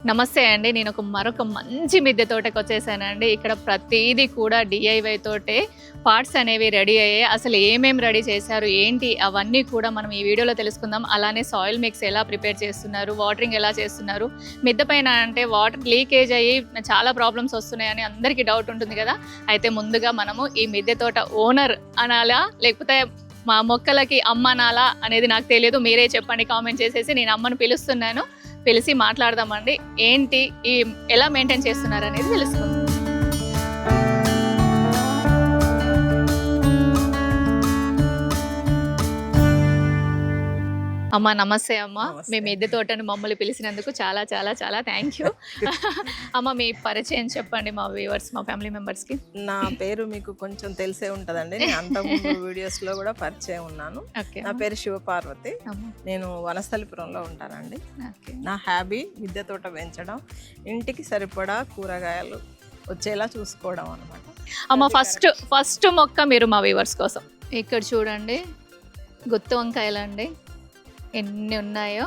నమస్తే అండి. నేను మరొక మంచి మిద్దె తోటకి వచ్చేసానండి. ఇక్కడ ప్రతీది కూడా DIY తోటే పార్ట్స్ అనేవి రెడీ అయ్యాయి. అసలు ఏమేమి రెడీ చేశారు, ఏంటి అవన్నీ కూడా మనం ఈ వీడియోలో తెలుసుకుందాం. అలానే సాయిల్ మిక్స్ ఎలా ప్రిపేర్ చేస్తున్నారు, వాటరింగ్ ఎలా చేస్తున్నారు, మిద్దె పైన అంటే వాటర్ లీకేజ్ అయ్యి చాలా ప్రాబ్లమ్స్ వస్తున్నాయని అందరికీ డౌట్ ఉంటుంది కదా. అయితే ముందుగా మనము ఈ మిద్దె తోట ఓనర్ అనాలా లేకపోతే మా మొక్కలకి అమ్మ అనాలా అనేది నాకు తెలియదు. మీరే చెప్పండి కామెంట్ చేసేసి. నేను అమ్మను పిలుస్తున్నాను, పిలిచి మాట్లాడదామండి. ఏంటి ఈ ఎలా మెయింటైన్ చేస్తున్నారు అనేది తెలుసుకుందాం. అమ్మ నమస్తే అమ్మ. మీ మిద్దె తోటను మమ్మల్ని పిలిచినందుకు చాలా చాలా చాలా థ్యాంక్ యూ. అమ్మ మీ పరిచయం చెప్పండి మా వ్యూవర్స్, మా ఫ్యామిలీ మెంబర్స్ కి. నా పేరు మీకు కొంచెం తెలిసే ఉంటదండి. నేను అంతకుముందు వీడియోస్ లో కూడా పరిచయం ఉన్నాను. నా పేరు శివపార్వతి. నేను వనస్థలిపురంలో ఉంటానండి. నా హ్యాబీ మిద్దె తోట పెంచడం, ఇంటికి సరిపడా కూరగాయలు వచ్చేలా చూసుకోవడం అనమాట. అమ్మ ఫస్ట్ మొక్క మీరు మా వ్యూవర్స్ కోసం ఇక్కడ చూడండి, గుత్తి వంకాయలు అండి. ఎన్ని ఉన్నాయో,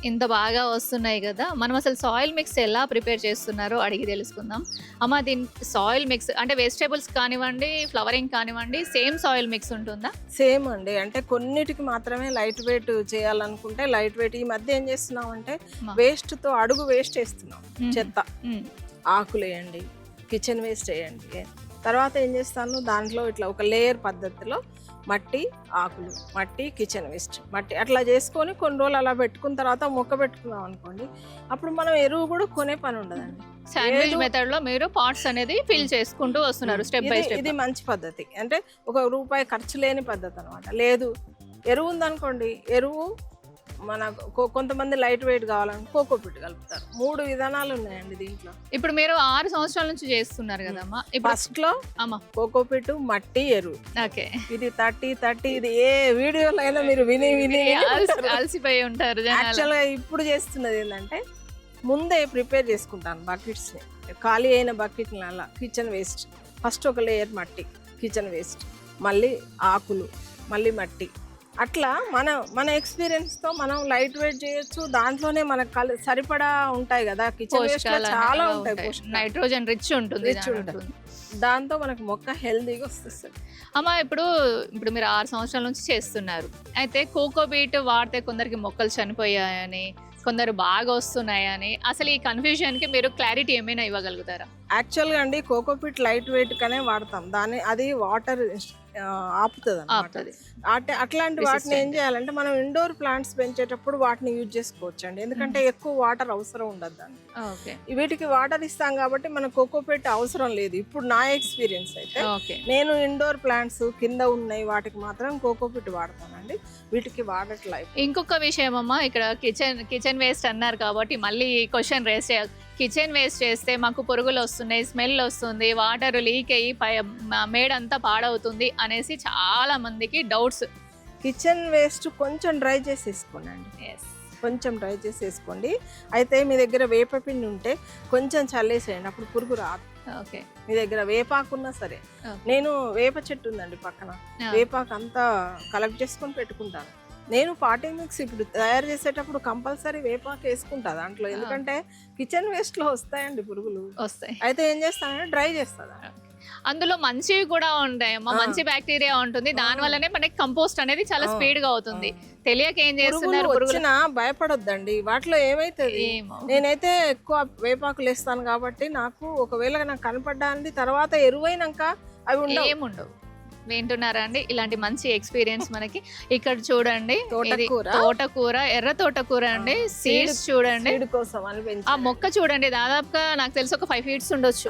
ఇంత బాగా వస్తున్నాయి కదా. మనం అసలు సాయిల్ మిక్స్ ఎలా ప్రిపేర్ చేస్తున్నారో అడిగి తెలుసుకుందాం. అమ్మ దీని సాయిల్ మిక్స్ అంటే వెజిటేబుల్స్ కానివ్వండి, ఫ్లవరింగ్ కానివ్వండి, సేమ్ సాయిల్ మిక్స్ ఉంటుందా? సేమ్ అండి. అంటే కొన్నిటికి మాత్రమే లైట్ వెయిట్ చేయాలనుకుంటే లైట్ వెయిట్. ఈ మధ్య ఏం చేస్తున్నాం అంటే వేస్ట్ తో అడుగు వేస్ట్ వేస్తున్నాం. చెత్త ఆకులు వేయండి, కిచెన్ వేస్ట్ వేయండి. తర్వాత ఏం చేస్తాను, దాంట్లో ఇట్లా ఒక లేయర్ పద్ధతిలో మట్టి, ఆకులు, మట్టి, కిచెన్ వేస్ట్, మట్టి అట్లా చేసుకొని కొన్ని రోజులు అలా పెట్టుకున్న తర్వాత మొక్క పెట్టుకున్నాం అనుకోండి, అప్పుడు మనం ఎరువు కూడా కొనే పని ఉండదండి. శాండ్విచ్ మెథడ్ లో మీరు పార్ట్స్ అనేది ఫిల్ చేసుకుంటూ వస్తున్నారు స్టెప్ బై స్టెప్. ఇది మంచి పద్ధతి. అంటే ₹1 ఖర్చు లేని పద్ధతి అనమాట. లేదు ఎరువు ఉందనుకోండి, ఎరువు మన కొంతమంది లైట్ వెయిట్ కావాలని కోకోపిట్ కలుపుతారు. 3 విధానాలు ఉన్నాయండి దీంట్లో. ఇప్పుడు మీరు 6 సంవత్సరాల నుంచి చేస్తున్నారు కదమ్మా. ఫస్ట్ లో కోకోపిట్, మట్టి, ఎరువు. ఓకే, ఇది 30 ఇది ఏ వీడియోలో అయినా మీరు విని అలసిపోయి ఉంటారు. యాక్చువల్ గా ఇప్పుడు చేస్తున్నది ఏంటంటే ముందే ప్రిపేర్ చేసుకుంటాను బకెట్స్ ని. ఖాళీ అయిన బకెట్ అలా కిచెన్ వేస్ట్ ఫస్ట్ ఒక లేయర్ మట్టి, కిచెన్ వేస్ట్, మళ్ళీ ఆకులు, మళ్ళీ మట్టి. అట్లా మన ఎక్స్పీరియన్స్ తో మనం లైట్ వెయిట్ చేయొచ్చు. దాంట్లోనే మనకు సరిపడా ఉంటాయి కదా. కిచెన్ వేస్ట్ చాలా ఉంటాయి, నైట్రోజన్ రిచ్ ఉంటుంది. దాంతో మనకు మొక్క హెల్దీగా వస్తుంది. అమ్మ ఇప్పుడు మీరు 6 సంవత్సరాల నుంచి చేస్తున్నారు. అయితే కోకోబీట్ వాడితే కొందరికి మొక్కలు చనిపోయాయని, కొందరు బాగా వస్తున్నాయని, అసలు ఈ కన్ఫ్యూజన్ కి మీరు క్లారిటీ ఏమైనా ఇవ్వగలుగుతారా? యాక్చువల్గా అండి కోకోపీట్ లైట్ వెయిట్ కనే వాడతాం. అది వాటర్ ఆపుతుంది. అట్లాంటి వాటిని ఏం చేయాలంటే మనం ఇండోర్ ప్లాంట్స్ పెంచేటప్పుడు వాటిని యూజ్ చేసుకోవచ్చు అండి. ఎందుకంటే ఎక్కువ వాటర్ అవసరం ఉండదు దానికి. వీటికి వాటర్ ఇస్తాం కాబట్టి మన కోకోపీట్ అవసరం లేదు. ఇప్పుడు నా ఎక్స్పీరియన్స్ అయితే నేను ఇండోర్ ప్లాంట్స్ కింద ఉన్నాయి వాటికి మాత్రం కోకోపీట్ వాడతానండి. వీటికి వాడట్లేదు. ఇంకొక విషయం అమ్మా, ఇక్కడ కిచెన్ వేస్ట్ అన్నారు కాబట్టి మళ్ళీ క్వశ్చన్ రేస్ చేయాలి. కిచెన్ వేస్ట్ చేస్తే మాకు పురుగులు వస్తున్నాయి, స్మెల్ వస్తుంది, వాటర్ లీక్ అయ్యి మేడంతా పాడవుతుంది అనేసి చాలా మందికి డౌట్స్. కిచెన్ వేస్ట్ కొంచెం డ్రై చేసేసుకోండి అండి. కొంచెం డ్రై చేసేసుకోండి. అయితే మీ దగ్గర వేపపిండి ఉంటే కొంచెం చల్లేసేయండి, అప్పుడు పురుగు రాదు. ఓకే, మీ దగ్గర వేపాకున్నా సరే. నేను వేప చెట్టు ఉందండి పక్కన, వేపాకు అంతా కలెక్ట్ చేసుకొని పెట్టుకుంటాను. నేను పాటింగ్ మిక్స్ ఇప్పుడు తయారు చేసేటప్పుడు కంపల్సరీ వేపాకు వేసుకుంటా దాంట్లో. ఎందుకంటే కిచెన్ వేస్ట్ లో వస్తాయండి పురుగులు వస్తాయి. అయితే ఏం చేస్తానంటే డ్రై చేస్తా. అందులో మంచివి కూడా ఉంటాయి, మంచి బ్యాక్టీరియా ఉంటుంది. దాని వల్లనే మనకి కంపోస్ట్ అనేది చాలా స్పీడ్ గా అవుతుంది. తెలియక ఏం చేస్తున్నారు, వచ్చినా భయపడొద్దండి. వాటిలో ఏమైతుంది, నేనైతే ఎక్కువ వేపాకులు వేస్తాను కాబట్టి నాకు ఒకవేళ నాకు కనపడ్డానికి తర్వాత ఎరువైనాక అవి ఏముండవు. వింటున్నారా అండి? ఇలాంటి మంచి ఎక్స్పీరియన్స్ మనకి ఇక్కడ చూడండి. తోటకూర, ఎర్ర తోటకూర అండి. సీడ్స్ చూడండి, ఆ మొక్క చూడండి. దాదాపుగా నాకు తెలిసి ఒక 5 feet ఉండొచ్చు.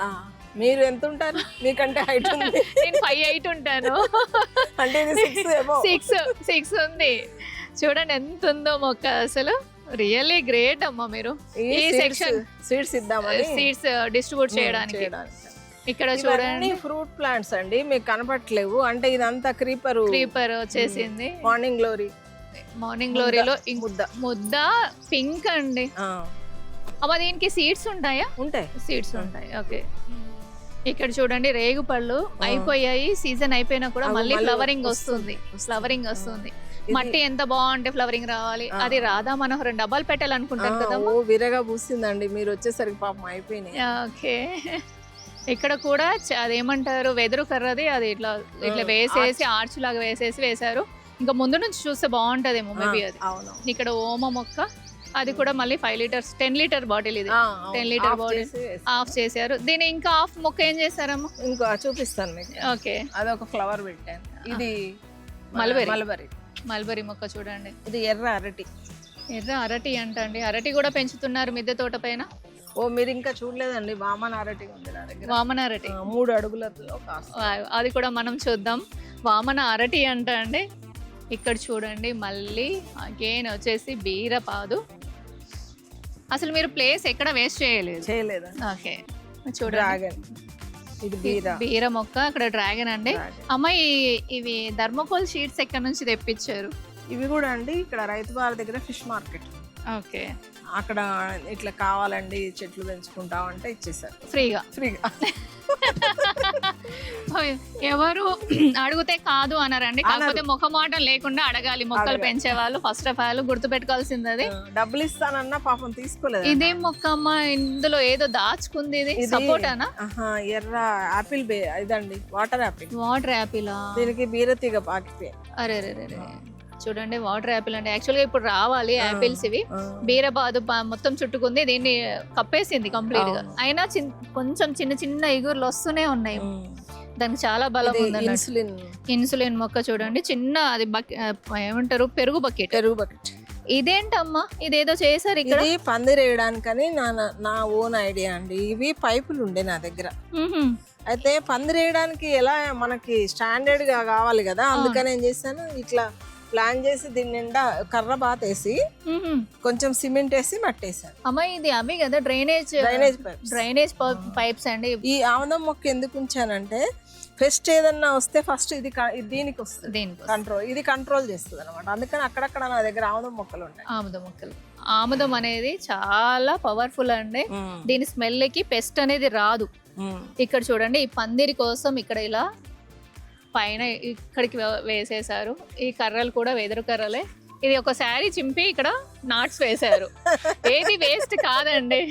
మీరు ఎంత ఉంటారు? మీకంటే హైట్ ఉంది. నేను 5'8" ఉంటాను. అంటే 6 ఉంది. చూడండి ఎంత ఉందో మొక్క. అసలు రియల్లీ గ్రేట్ అమ్మా. మీరు ఈ సెక్షన్ సీడ్స్ ఇద్దామని, సీడ్స్ డిస్ట్రిబ్యూట్ చేయడానికి. ఇక్కడ చూడండి ఫ్రూట్ ప్లాంట్స్ అండి, మీకు కనపట్లేవు. అంటే ఇదంతా క్రీపర్ వచ్చేసింది. మార్నింగ్ గ్లోరీలో ముద్ద పింక్ అండి. అమ్మ దీనికి సీడ్స్ ఉంటాయా? ఉంటాయి, సీడ్స్ ఉంటాయి. ఓకే, ఇక్కడ చూడండి రేగు పళ్ళు అయిపోయాయి, సీజన్ అయిపోయినా కూడా మళ్ళీ ఫ్లవరింగ్ వస్తుంది. మట్టి ఎంత బాగుంటే ఫ్లవరింగ్ రావాలి, అది రాధా మనోహరం డబ్బాలు పెట్టాలనుకుంటాను కదా. ఓ విరగా పూసిందండి, మీరు వచ్చేసరికి పాపం అయిపోయినాయి. ఓకే, ఇక్కడ కూడా అదేమంటారు వెదురు కర్రది, అది ఇట్లా ఇట్లా వేసేసి ఆర్చ్ లాగా వేసేసి ఇంకా ముందు నుంచి చూస్తే బాగుంటదేమో మేబీ అది. ఇక్కడ ఓమ మొక్క, అది కూడా మళ్ళీ 5 లీటర్స్ 10 లీటర్ బాటిల్, ఇది 10 లీటర్ బాటిల్ ఆఫ్ చేశారు. దీని ఇంకా ఆఫ్ మొక్క ఏం చేశారమ్మా? ఇంకా చూపిస్తాను మీకు. ఓకే, అదొక ఫ్లవర్ పెట్టాను. ఇది మల్బరీ మొక్క చూడండి. ఇది ఎర్ర అరటి అంటండి. అరటి కూడా పెంచుతున్నారు మిద్దె తోట పైన. ఓ మీరు ఇంకా చూడలేదండి, వామన అరటి ఉంది నా దగ్గర. వామన అరటి 3 అడుగులలో, అది కూడా మనం చూద్దాం. వామన అరటి అంట అండి. ఇక్కడ చూడండి మళ్ళీ అగైన్ వచ్చేసి బీరపాదు. అసలు మీరు ప్లేస్ ఎక్కడ వేస్ట్ చేయలేదు. ఓకే, చూడండి ఇది బీర మొక్క, అక్కడ డ్రాగన్ అండి. అమ్మాయి ఇవి థర్మోకోల్ షీట్స్ ఎక్కడ నుంచి తెప్పించారు? ఇవి కూడా అండి ఇక్కడ రైతు వారి దగ్గర ఫిష్ మార్కెట్. ఓకే, అక్కడ ఇట్లా కావాలండి చెట్లు పెంచుకుంటాం అంటే ఇచ్చేసారు ఫ్రీగా. ఎవరు అడిగితే కాదు అన్నారండి, కాకపోతే ముఖమాటం లేకుండా అడగాలి. మొక్కలు పెంచే వాళ్ళు ఫస్ట్ ఆఫ్ ఆల్ గుర్తు పెట్టుకోవాల్సింది అది. డబ్బులు ఇస్తానన్నా పాపం తీసుకోలేదు. ఇదేం మొక్క అమ్మా, ఇందులో ఏదో దాచుకుంది, ఇది సపోటానా? ఎర్ర ఆపిల్ ఇదండి, వాటర్ యాపిల్. దీనికి బీరతీగ పాకిపోయి. అరే చూడండి, వాటర్ యాపిల్ అండి. యాక్చువల్గా ఇప్పుడు రావాలి యాపిల్స్, ఇవి బీరబాదు మొత్తం చుట్టుకుంది, దీన్ని కప్పేసింది కంప్లీట్ గా. అయినా కొంచెం చిన్న ఇగుర్లు వస్తూనే ఉన్నాయి, దానికి చాలా బలం ఉంది. ఇన్సులిన్ మొక్క చూడండి, చిన్న అది ఏమంటారు పెరుగు బకెట్. ఇదేంటమ్మా, ఇదేదో చేశారు ఇక్కడ. పందిరి వేయడానికని నా ఓన్ ఐడియా అండి. ఇవి పైపులు ఉండే నా దగ్గర, అయితే పందిరి వేయడానికి ఎలా మనకి స్టాండర్డ్ గా కావాలి కదా, అందుకని ఏం చేశాను, ఇట్లా ప్లాన్ చేసి దీని నిండా కర్ర బాతేసి కొంచెం సిమెంట్ వేసి మట్టేసాను. అమ్మాయి ఇది అవి కదా డ్రైనేజ్ పైప్స్ అండి. ఈ ఆముదం మొక్క ఎందుకు ఉంచానంటే, ఫెస్ట్ ఏదన్నా వస్తే ఫస్ట్ ఇది దీనికి వస్తుంది కంట్రోల్, ఇది కంట్రోల్ చేస్తుంది అనమాట. అందుకని అక్కడక్కడ నా దగ్గర ఆముదం మొక్కలు ఉంటాయి. ఆముదం అనేది చాలా పవర్ఫుల్ అండి. దీని స్మెల్ కి పెస్ట్ అనేది రాదు. ఇక్కడ చూడండి, ఈ పందిరి కోసం ఇక్కడ ఇలా పైన ఇక్కడికి వేసేసారు. ఈ కర్రలు కూడా వెదురు కర్రలే. ఇది ఒక శారీ చింపి ఇక్కడ నాట్స్ వేశారు. ఏది వేస్ట్ కాదండి.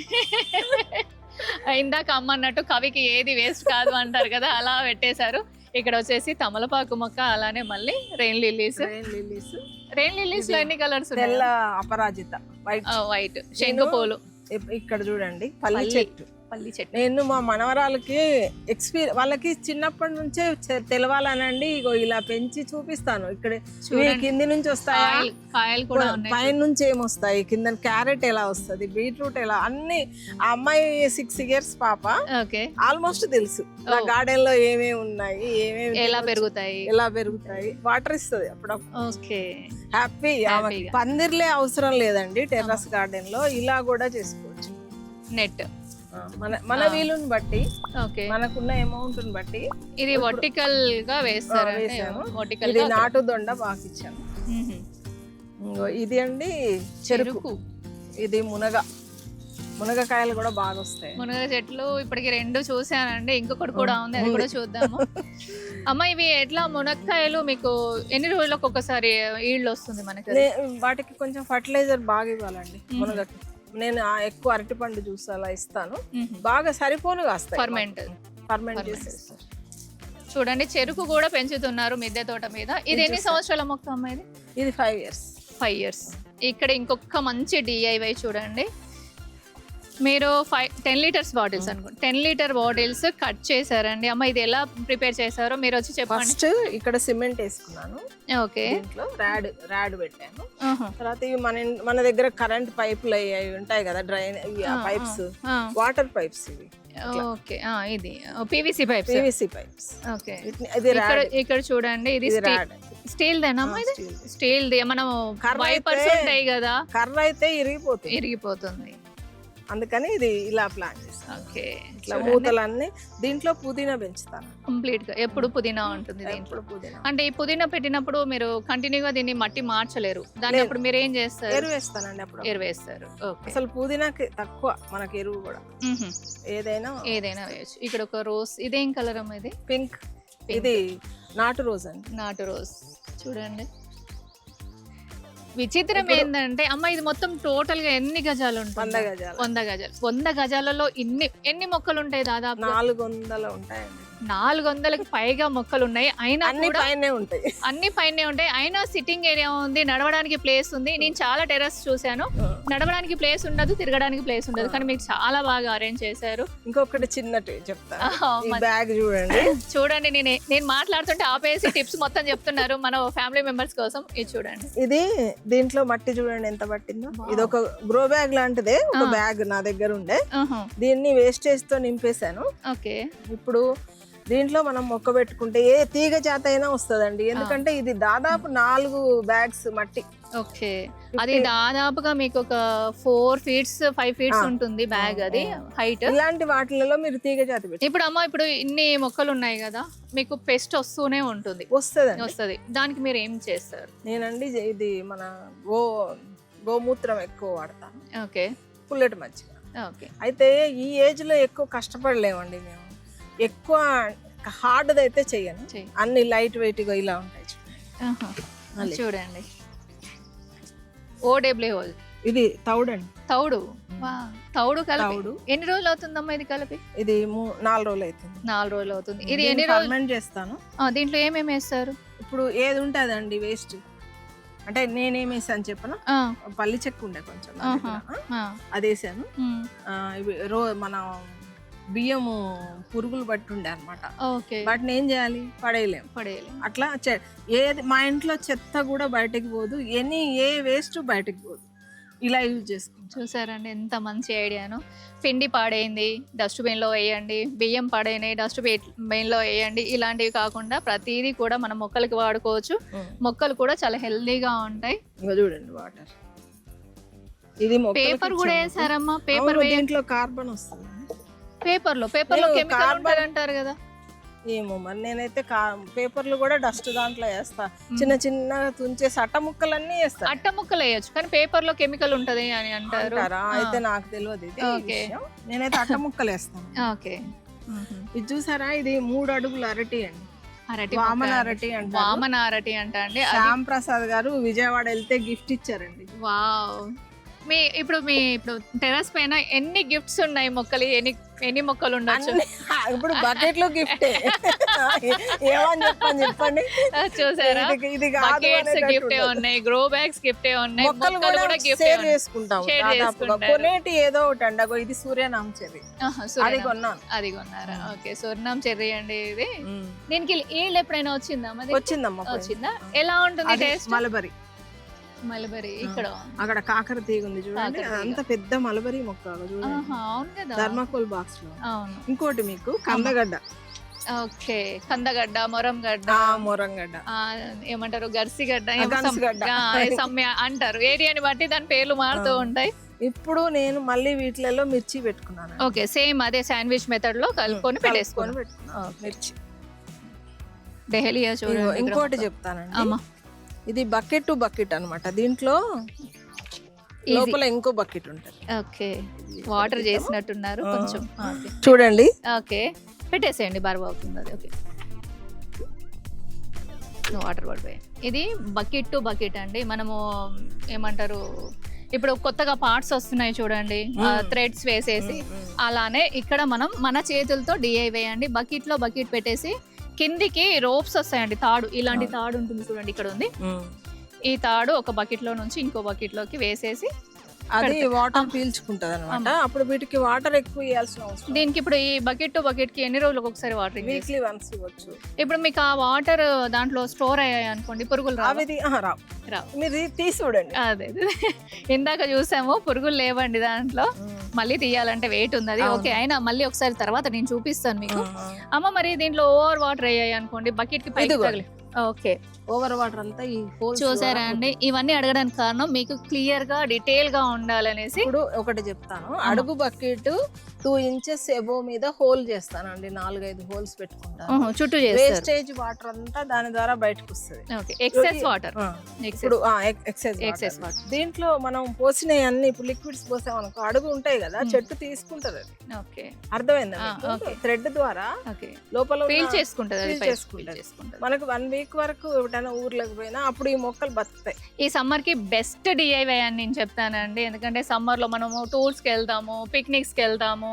ఇందాక అమ్మన్నట్టు కవికి ఏది వేస్ట్ కాదు అంటారు కదా, అలా పెట్టేశారు. ఇక్కడ వచ్చేసి తమలపాకు మొక్క, అలానే మళ్ళీ రెయిన్ లిల్లీస్ లో ఎన్ని కలర్స్? అపరాజిత వైట్, శంకు పూలు. ఇక్కడ చూడండి పల్లి చెట్టు. నేను మా మనవరాలకి వాళ్ళకి చిన్నప్పటి నుంచే తెలవాలనండి, ఇగో ఇలా పెంచి చూపిస్తాను. ఇక్కడ కింది నుంచి వస్తాయి కాయలు కూడా, పైన నుంచి ఏమొస్తాయి, కింద క్యారెట్ ఎలా వస్తుంది, బీట్రూట్ ఎలా, అన్ని. ఆ అమ్మాయి 6 years పాప, ఆల్మోస్ట్ తెలుసు నా గార్డెన్ లో ఏమేమి ఉన్నాయి, ఏమేమి ఎలా పెరుగుతాయి, వాటర్ ఇస్తుంది అప్పుడప్పుడు. హ్యాపీ. పందిర్లే అవసరం లేదండి టెర్రస్ గార్డెన్ లో, ఇలా కూడా చేసుకోవచ్చు. నెట్ మన వీలుని బట్టి, మనకున్న అమౌంట్ బట్టి. ఇది వర్టికల్ గా వేస్తారు, ఇది నాటు దొండ బాగా ఇచ్చాను. ఇది అండి చెరుకు, ఇది మునగకాయలు కూడా బాగా వస్తాయి. మునగ చెట్లు ఇప్పటికి 2 చూసానండి, ఇంకొకటి కూడా ఉంది, అది కూడా చూద్దాము. అమ్మ ఇవి ఎట్లా మునక్కాయలు మీకు ఎన్ని రోజులకు ఒకసారి ఈల్డ్ వస్తుంది మనకి? వాటికి కొంచెం ఫర్టిలైజర్ బాగా ఇవ్వాలండి. మునగకి నేను ఎక్కువ అరటిపండు జ్యూస్ అలా ఇస్తాను, బాగా సరిపోను కాస్తాయి. ఫర్మెంట్ చేసేస్తాను. చూడండి, చెరుకు కూడా పెంచుతున్నారు మిద్దె తోట మీద. ఇది ఎన్ని సంవత్సరాల మొక్క అమ్మ? ఇది 5 years. ఇక్కడ ఇంకొక మంచి DIY చూడండి. మీరు 10 లీటర్స్ బాటిల్స్ అనుకోండి, 10 లీటర్ బాటిల్స్ కట్ చేశారండి. అమ్మ ఇది ఎలా ప్రిపేర్ చేశారో మీరు వచ్చి చెప్పండి. ఫస్ట్ ఇక్కడ సిమెంట్ వేసుకున్నాను, ఓకే, రాడ్ పెట్టాను. తర్వాత ఇవి మన దగ్గర కరెంట్ పైపులు అవి ఉంటాయి కదా, డ్రైన్ పైప్స్, వాటర్ పైప్స్ ఇవి. ఓకే, ఇది PVC పైప్స్. ఓకే, ఇక్కడ చూడండి, ఇది స్టీల్ దేనమ్మా? ఇది స్టీల్ ది. మనం వైపర్స్ ఉంటాయి కదా, కర్ర అయితే ఇరిగిపోతుంది, అందుకని ఇది ఇలా ప్లాన్ చేస్తాను. ఇట్లా మూతలన్నీ. దీంట్లో పుదీనా పెంచుతాను కంప్లీట్ గా. ఎప్పుడు పుదీనా ఉంటుంది దీంట్లో? అంటే ఈ పుదీనా పెట్టినప్పుడు మీరు కంటిన్యూగా దీన్ని మట్టి మార్చలేరు, దాన్ని అప్పుడు మీరు ఏం చేస్తారు? ఎరువు వేస్తానండి. అప్పుడు ఎరువు వేస్తారు. అసలు పుదీనాకి తక్కువ మనకి ఎరువు కూడా, ఏదైనా వేయచ్చు. ఇక్కడ ఒక రోజ్, ఇదేం కలర్ అమ్మ? ఇది పింక్. ఇది నాటు రోజ్ అండి. నాటు రోజ్ చూడండి, విచిత్రం ఏంటంటే అమ్మ ఇది మొత్తం టోటల్ గా ఎన్ని గజాలు ఉంటుంది? 100 గజాలు. 100 గజాలు. 100 గజాలలో ఎన్ని మొక్కలు ఉంటాయి? దాదాపు 400 ఉంటాయండి. 400కి పైగా మొక్కలు ఉన్నాయి. అయినా అన్ని పైనే ఉంటాయి. అన్ని పైనే ఉంటాయి. అయినా సిట్టింగ్ ఏరియా ఉంది, నడవడానికి ప్లేస్ ఉంది. నేను చాలా టెర్రస్ చూశాను, నడవడానికి ప్లేస్ ఉండదు, తిరగడానికి ప్లేస్ ఉండదు, కానీ మీకు చాలా బాగా అరేంజ్ చేశారు. ఇంకొకటి చిన్నటి చెప్తాను, ఈ బ్యాగ్ చూడండి. చూడండి, నేను మాట్లాడుతుంటే ఆపేసి టిప్స్ మొత్తం చెప్తున్నారు మన ఫ్యామిలీ మెంబర్స్ కోసం. ఇది చూడండి, ఇది దీంట్లో మట్టి చూడండి ఎంత పట్టిందో. ఇది ఒక గ్రో బ్యాగ్ లాంటిదే, ఒక బ్యాగ్ నా దగ్గర ఉండే, దీన్ని వేస్టేజ్ తో నింపేశాను. ఓకే, ఇప్పుడు దీంట్లో మనం మొక్క పెట్టుకుంటే ఏ తీగ జాత అయినా వస్తుందండి, ఎందుకంటే ఇది దాదాపు 4 బ్యాగ్స్ మట్టి. ఓకే, అది దాదాపుగా మీకు ఒక 4 feet 5 feet ఉంటుంది బ్యాగ్, అది హైట్. ఇలాంటి వాటిలలో మీరు తీగ జాతి పెట్టి ఇప్పుడు అమ్మ, ఇప్పుడు ఇన్ని మొక్కలు ఉన్నాయి కదా, మీకు పెస్ట్ వస్తూనే ఉంటుంది. వస్తుంది, దానికి మీరు ఏం చేస్తారు? నేనండి ఇది మన గోమూత్రం ఎక్కువ వాడతాను. ఓకే, పుల్లటి మజ్జిగ. ఓకే, అయితే ఈ ఏజ్ లో ఎక్కువ కష్టపడలేమండి మేము, ఎక్కువ హార్డ్ అయితే చెయ్యను, అన్ని లైట్ వెయిట్ గా ఇలా ఉంటాయి. చూడండి, OWO ఇది తౌడండి. తౌడు, తౌడు కలిపి ఎన్ని రోజులు అవుతుందమ్మా ఇది కలిపి? ఇది 4 రోజులు అవుతుంది. 4 రోజులు అవుతుంది. ఇది ఎన్ని రోజులు చేస్తాను? దీంట్లో ఏమేమి వేస్తారు? ఇప్పుడు ఏది ఉంటుందండి వేస్ట్, అంటే నేనేం వేసాను చెప్పను, పల్లి చెక్క ఉండే కొంచెం, అది వేసాను. మన బియ్యము పురుగులు పట్టి ఉండే అనమాట, వాటిని ఏం చేయాలి, పడేయలేము. అట్లా ఏది మా ఇంట్లో చెత్త కూడా బయటకు పోదు, ఏ వేస్ట్ బయటకు పోదు, ఇలా యూజ్ చేసుకుంటాం. చూసారండి ఎంత మంచి ఐడియాను. పిండి పాడైంది డస్ట్బిన్ లో వేయండి, బియ్యం పాడైనాయి డస్ట్బిన్ లో వేయండి, ఇలాంటివి కాకుండా ప్రతిదీ కూడా మనం మొక్కలకి వాడుకోవచ్చు. మొక్కలు కూడా చాలా హెల్దీగా ఉంటాయి. చూడండి వాటర్, ఇది పేపర్ కూడా వేసారమ్మా. పేపర్ దీంట్లో కార్బన్ వస్తుంది. పేపర్లో కెమికల్ ఉంటారంటారు కదా, ఏమో మరి నేనైతే పేపర్లు కూడా డస్ట్ దాంట్లో వేస్తా, చిన్న చిన్న తుంచేసి అట్ట ముక్కలన్నీ వేస్తా. అట్ట ముక్కలు వేయచ్చు, కానీ పేపర్ లో కెమికల్ ఉంటది అని అంటారు. అయితే నాకు తెలియదు ఇది, నేనైతే అట్ట ముక్కలు వేస్తాను. ఓకే, ఇది చూసారా, ఇది 3 అడుగుల అరటి అండి, వామన అరటి అంట. వామన అరటి అంట అండి. శ్యామ్ ప్రసాద్ గారు విజయవాడ వెళ్తే గిఫ్ట్ ఇచ్చారండి. వావ్, ఇప్పుడు టెర్రస్ పైన ఎన్ని గిఫ్ట్స్ ఉన్నాయి? మొక్కలు ఎన్ని మొక్కలు ఉండొచ్చు? ఇప్పుడు బకెట్ లో గిఫ్ట్ ఏమని చెప్పండి. చూసారా, బకెట్స్ గిఫ్టే ఉన్నాయి, గ్రో బ్యాగ్స్ గిఫ్టే ఉన్నాయి, మొక్కలు కూడా గిఫ్ట్ చేసుకుంటాం. కొనేటి ఏదో ఒకటి అండి. ఇది సూర్యనామ చెర్రీ, అది కొన్నాను. అది కొన్నారా? ఓకే, సూర్యనామ చెర్రీ అండి ఇది. దీనికి ఈల్డ్ ఎప్పుడైనా వచ్చిందమ్మా? వచ్చిందా? ఎలా ఉంటుంది టేస్ట్? మలబరీ ఇక్కడ అక్కడ కాకర తీగ ఉంది చూడండి, అంత పెద్ద మలబరీ మొక్క చూడండి, థర్మాకోల్ బాక్స్ లో. ఇంకోటి మీకు కందగడ్డ. ఓకే, కందగడ్డ, మొరంగడ్డ ఏమంటారు, గర్సిగడ్డ సమ్య అంటారు. ఏరియాని బట్టి దాని పేర్లు మారుతూ ఉంటాయి. ఇప్పుడు నేను మళ్ళీ వీటిలలో మిర్చి పెట్టుకున్నాను. ఓకే, సేమ్ అదే శాండ్విచ్ మెథడ్ లో కలుపుకొని పెట్టేసుకొని మిర్చి. డెహలియా చూడండి. ఇంకోటి చెప్తానండి, ఇది బకెట్ టు బకెట్ అన్నమాట, దీంట్లో లోపల ఇంకో బకెట్ ఉంటుంది. ఓకే, వాటర్ చేసినట్టున్నారు కొంచెం. చూడండి, ఓకే పెట్టేసేయండి, బరువు అవుతుంది అది. ఓకే, వాటర్ పడిపోయాయి. ఇది బకెట్ టు బకెట్ అండి. మనము ఏమంటారు, ఇప్పుడు కొత్తగా పార్ట్స్ వస్తున్నాయి చూడండి, థ్రెడ్స్ వేసేసి, అలానే ఇక్కడ మనం మన చేతులతో DIY అండి. బకెట్ లో బకెట్ పెట్టేసి కిందికి రోప్స్ వస్తాయండి, తాడు, ఇలాంటి తాడు ఉంటుంది చూడండి, ఇక్కడ ఉంది. ఈ తాడు ఒక బకెట్ లో నుంచి ఇంకో బకెట్ లోకి వేసేసి అది వాటర్ పీల్చుకుంటది అన్నమాట. అప్పుడు వీటికి వాటర్ ఎక్కువ ఇవ్వాల్సిన అవసరం. దీనికి ఇప్పుడు ఈ బకెట్ టు బకెట్ కి ఎన్ని రోజులకు ఒకసారి వాటర్? వీక్లీ వన్స్ ఇవ్వచ్చు. ఇప్పుడు మీకు ఆ వాటర్ దాంట్లో స్టోర్ అయ్యాయి అనుకోండి, పురుగులు రావు. మీరు తీసి చూడండి. అదే ఇందాక చూసాము, పురుగులు లేవండి దాంట్లో. మళ్ళీ తీయాలంటే వెయిట్ ఉంది అది. ఓకే, అయినా మళ్ళీ ఒకసారి తర్వాత నేను చూపిస్తాను మీకు. అమ్మ, మరి దీంట్లో ఓవర్ వాటర్ అయ్యాయి అనుకోండి, బకెట్ కి పైకి తగిలి. ఓకే, ఓవర్ వాటర్ అంతా ఈ హోల్స్. చూసారా అండి, ఇవన్నీ అడగడానికి కారణం మీకు క్లియర్ గా డీటెయిల్ గా ఉండాలనేసి. ఇప్పుడు ఒకటి చెప్తాను, అడుగు బకెట్ 2 ఇంచెస్ ఎబో మీద హోల్ చేస్తానండి, 4-5 హోల్స్ పెట్టుకుంటాను. చుట్టూ చేస్తారు. వేస్టేజ్ వాటర్ అంతా దాని ద్వారా బయటకు వస్తుంది. Okay, excess water. ఇప్పుడు ఎక్సెస్ వాటర్ దీంట్లో మనం పోసినవి అన్ని ఇప్పుడు లిక్విడ్స్ పోసామనుకో అడుగు ఉంటాయి కదా, చెట్టు తీసుకుంటది అది. ఓకే, అర్థమైందా? థ్రెడ్ ద్వారా లోపల ఫీల్ చేసుకుంటది. మనకు 1 వీక్ వరకు ఎప్పుడైనా ఊర్లోకి పోయినా అప్పుడు ఈ మొక్కలు బతుకుతాయి. ఈ సమ్మర్ కి బెస్ట్ డిఐవై అని నేను చెప్తానండి. ఎందుకంటే సమ్మర్ లో మనము టూర్స్ కి వెళ్తాము, పిక్నిక్స్ కి వెళ్తాము,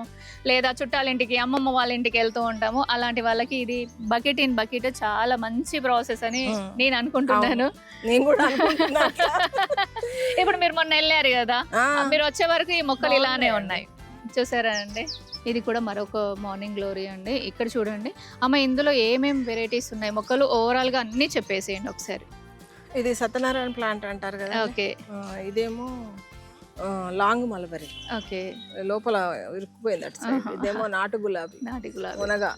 లేదా చుట్టాలింటికి, అమ్మమ్మ వాళ్ళ ఇంటికి వెళ్తూ ఉంటాము. అలాంటి వాళ్ళకి ఇది బకెట్ ఇన్ బకెట్ చాలా మంచి ప్రాసెస్ అని నేను అనుకుంటున్నాను. నేను కూడా అనుకుంటున్నా. ఇప్పుడు మీరు మొన్న వెళ్ళారు కదా, మీరు వచ్చే వరకు ఈ మొక్కలు ఇలానే ఉన్నాయి, చూసారా అండి? ఇది కూడా మరొక మార్నింగ్ గ్లోరీ అండి. ఇక్కడ చూడండి అమ్మ, ఇందులో ఏమేమి వెరైటీస్ ఉన్నాయి మొక్కలు, ఓవరాల్ గా అన్ని చెప్పేసేయండి ఒకసారి. ఇది సత్యనారాయణ ప్లాంట్ అంటారు కదా. ఓకే, ఇదేమో లాంగ్ మలబరీ. ఓకే, లోపల ఇరుక్కుపోయింది అటు సైడ్. ఇదేమో నాటు గులాబీ, మునగా,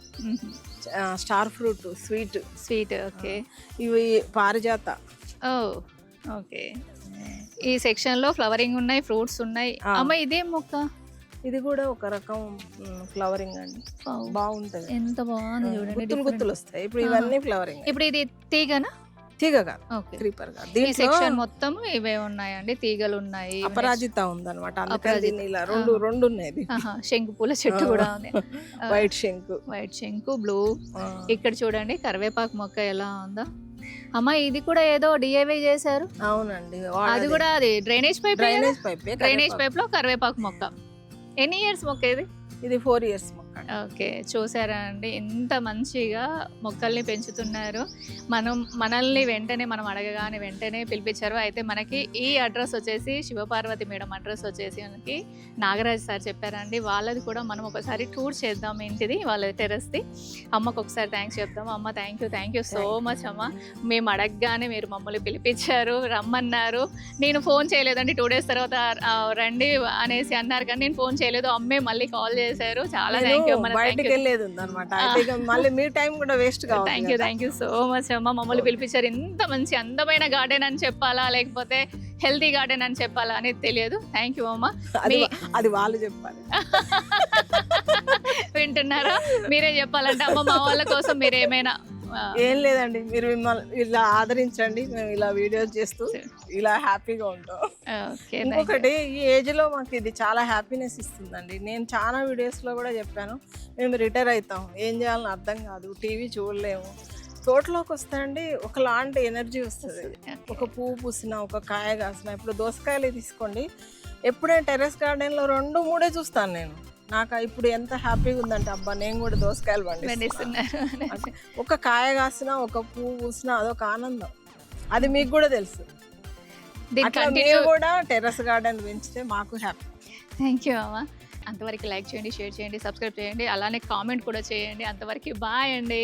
స్టార్ ఫ్రూట్, స్వీట్. ఓకే, ఇవి పారిజాత. ఓకే, ఈ సెక్షన్ లో ఫ్లవరింగ్ ఉన్నాయి, ఫ్రూట్స్ ఉన్నాయి. అమ్మ ఇదేం మొక్క? ఇది కూడా ఒక రకం ఫ్లవరింగ్ అండి, బాగుంటది. ఎంత బాగుంది చూడండి, గుత్తులు వస్తాయి. ఇప్పుడు ఇవన్నీ ఫ్లవరింగ్. ఇప్పుడు ఇది తీగనా? తీగగా, క్రీపర్ గా. ఈ సెక్షన్ మొత్తం ఇవే ఉన్నాయండి, తీగలు ఉన్నాయి. అపరాజిత ఉందన్నమాట, అందుకని ఇలా రెండు ఉన్నాయి. శంకు పూల చెట్టు కూడా ఉంది. వైట్ శంకు, బ్లూ. ఇక్కడ చూడండి కరివేపాకు మొక్క ఎలా ఉందో. అమ్మ ఇది కూడా ఏదో డిఐవై చేశారు. అవునండి, అది కూడా అది డ్రైనేజ్ పైప్ లో కరివేపాకు మొక్క. ఎన్ని ఇయర్స్ మొక్క ఇది? ఇది 4 ఇయర్స్ మొక్క. ఓకే, చూసారా అండి ఎంత మంచిగా మొక్కల్ని పెంచుతున్నారు. మనల్ని వెంటనే మనం అడగగానే వెంటనే పిలిపించారు. అయితే మనకి ఈ అడ్రస్ వచ్చేసి శివపార్వతి మేడం అడ్రస్ వచ్చేసి మనకి నాగరాజ్ సార్ చెప్పారండి. వాళ్ళది కూడా మనం ఒకసారి టూర్ చేద్దాం, ఇంటిది వాళ్ళ టెర్రస్ది. అమ్మకు ఒకసారి థ్యాంక్స్ చెప్దాం. అమ్మ థ్యాంక్ యూ సో మచ్ అమ్మ. మేము అడగగానే మీరు మమ్మల్ని పిలిపించారు, రమ్మన్నారు. నేను ఫోన్ చేయలేదండి, 2 days తర్వాత రండి అనేసి అన్నారు, కానీ నేను ఫోన్ చేయలేదు. అమ్మే మళ్ళీ కాల్ చేశారు. చాలా థ్యాంక్ యూ. బయటకు వెళ్ళేది ఉందన్నమాట, మళ్ళీ మీ టైం కూడా వేస్ట్ కాదు. థ్యాంక్ యూ సో మచ్ అమ్మ. మమ్మల్ని పిలిపించారు. ఇంత మంచి అందమైన గార్డెన్ అని చెప్పాలా, లేకపోతే హెల్తీ గార్డెన్ అని చెప్పాలా అనేది తెలియదు. థ్యాంక్ యూ అమ్మ. అది వాళ్ళు చెప్పాలి. వింటున్నారా? మీరే చెప్పాలంటే అమ్మ, మా వాళ్ళ కోసం మీరు ఏమైనా. ఏం లేదండి, మీరు మిమ్మల్ని ఇలా ఆదరించండి, మేము ఇలా వీడియోస్ చేస్తూ ఇలా హ్యాపీగా ఉంటాం. ఇంకొకటి, ఈ ఏజ్ లో మాకు ఇది చాలా హ్యాపీనెస్ ఇస్తుందండి. నేను చాలా వీడియోస్ లో కూడా చెప్పాను, మేము రిటైర్ అవుతాం, ఏం చేయాలని అర్థం కాదు, టీవీ చూడలేము. తోటలోకి వస్తాయండి, ఒకలాంటి ఎనర్జీ వస్తుంది. ఒక పువ్వు పూసినా, ఒక కాయ కాసినా. ఇప్పుడు దోసకాయలు తీసుకోండి, ఎప్పుడైనా టెర్రస్ గార్డెన్ లో 2-3 చూస్తాను నేను. నాకు ఇప్పుడు ఎంత హ్యాపీగా ఉందంటే, అబ్బా నేను కూడా దోసకాయలు పండిస్తున్నాను. ఒక కాయ కాసినా, ఒక పువ్వు పూసినా అదొక ఆనందం. అది మీకు కూడా తెలుసు. అట్లా మీరు కూడా టెర్రస్ గార్డెన్ పెంచితే మాకు హ్యాపీ. థ్యాంక్ యూ అమ్మ. అంతవరకు లైక్ చేయండి, షేర్ చేయండి, సబ్స్క్రైబ్ చేయండి, అలానే కామెంట్ కూడా చేయండి. అంతవరకు బాయ్ అండి.